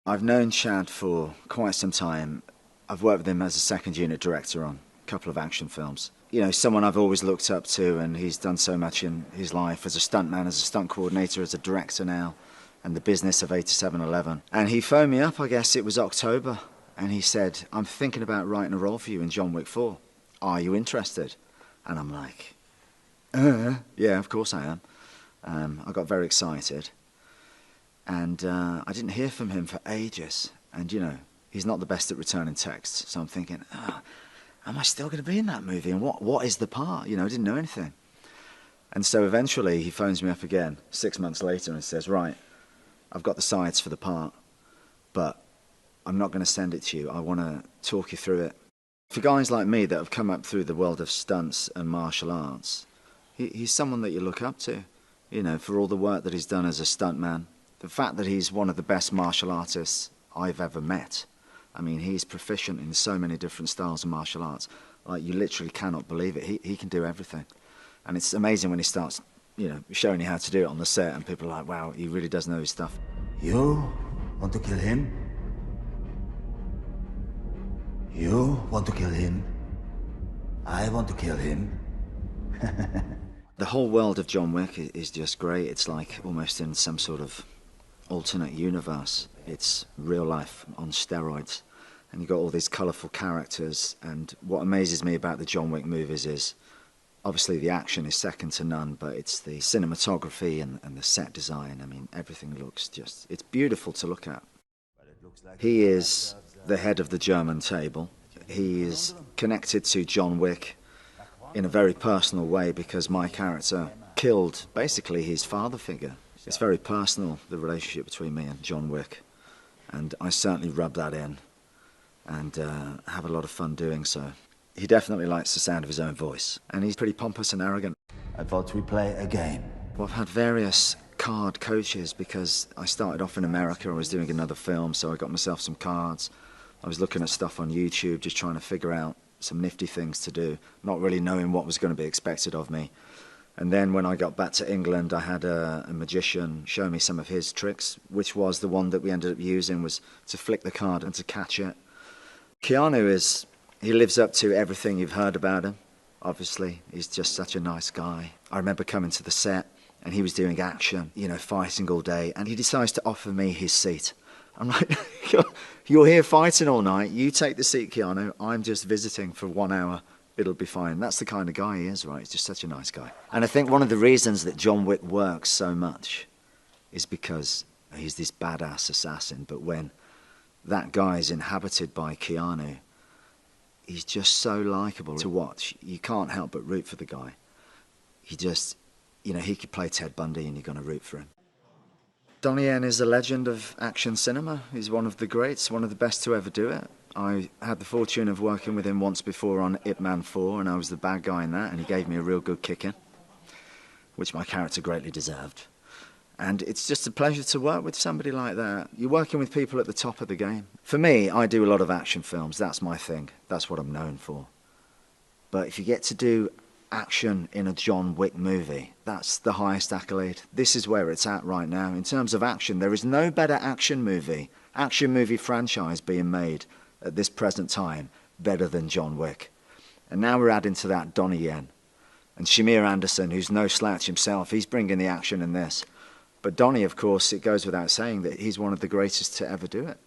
I've known Chad for quite some time. I've worked with him as a second unit director on a couple of action films. You know, someone I've always looked up to, and he's done so much in his life as a stuntman, as a stunt coordinator, as a director now, and the business of 8711. And he phoned me up, I guess it was October, and he said, I'm thinking about writing a role for you in John Wick 4. Are you interested? And I'm like, yeah, of course I am. I got very excited. And I didn't hear from him for ages. And, you know, he's not the best at returning texts. So I'm thinking, am I still going to be in that movie? And what is the part? You know, I didn't know anything. And so eventually he phones me up again 6 months later and says, right, I've got the sides for the part, but I'm not going to send it to you. I want to talk you through it. For guys like me that have come up through the world of stunts and martial arts, he's someone that you look up to, you know, for all the work that he's done as a stuntman. The fact that he's one of the best martial artists I've ever met. I mean, he's proficient in so many different styles of martial arts. Like, you literally cannot believe it. He can do everything. And it's amazing when he starts, you know, showing you how to do it on the set, and people are like, wow, he really does know his stuff. You want to kill him? You want to kill him? I want to kill him. The whole world of John Wick is just great. It's like almost in some sort of alternate universe. It's real life on steroids. And you've got all these colourful characters. And what amazes me about the John Wick movies is, obviously the action is second to none, but it's the cinematography and the set design. I mean, everything looks just, it's beautiful to look at. He is the head of the German table. He is connected to John Wick in a very personal way because my character killed basically his father figure. It's very personal, the relationship between me and John Wick, and I certainly rub that in and have a lot of fun doing so. He definitely likes the sound of his own voice, and he's pretty pompous and arrogant. I thought we play a game. Well, I've had various card coaches because I started off in America. I was doing another film, so I got myself some cards. I was looking at stuff on YouTube, just trying to figure out some nifty things to do, not really knowing what was going to be expected of me. And then when I got back to England, I had a magician show me some of his tricks, which was the one that we ended up using, was to flick the card and to catch it. Keanu he lives up to everything you've heard about him, obviously. He's just such a nice guy. I remember coming to the set, and he was doing action, you know, fighting all day, and he decides to offer me his seat. I'm like, you're here fighting all night, you take the seat, Keanu, I'm just visiting for 1 hour. It'll be fine. That's the kind of guy he is, right? He's just such a nice guy. And I think one of the reasons that John Wick works so much is because he's this badass assassin, but when that guy is inhabited by Keanu, he's just so likable to watch. You can't help but root for the guy. He just, you know, he could play Ted Bundy and you're going to root for him. Donnie is a legend of action cinema. He's one of the greats, one of the best to ever do it. I had the fortune of working with him once before on Ip Man 4, and I was the bad guy in that, and he gave me a real good kicking, which my character greatly deserved. And it's just a pleasure to work with somebody like that. You're working with people at the top of the game. For me, I do a lot of action films. That's my thing. That's what I'm known for. But if you get to do action in a John Wick movie, that's the highest accolade. This is where it's at right now. In terms of action, there is no better action movie franchise being made at this present time better than John Wick. And now we're adding to that Donnie Yen. And Shamier Anderson, who's no slouch himself, he's bringing the action in this. But Donnie, of course, it goes without saying that he's one of the greatest to ever do it.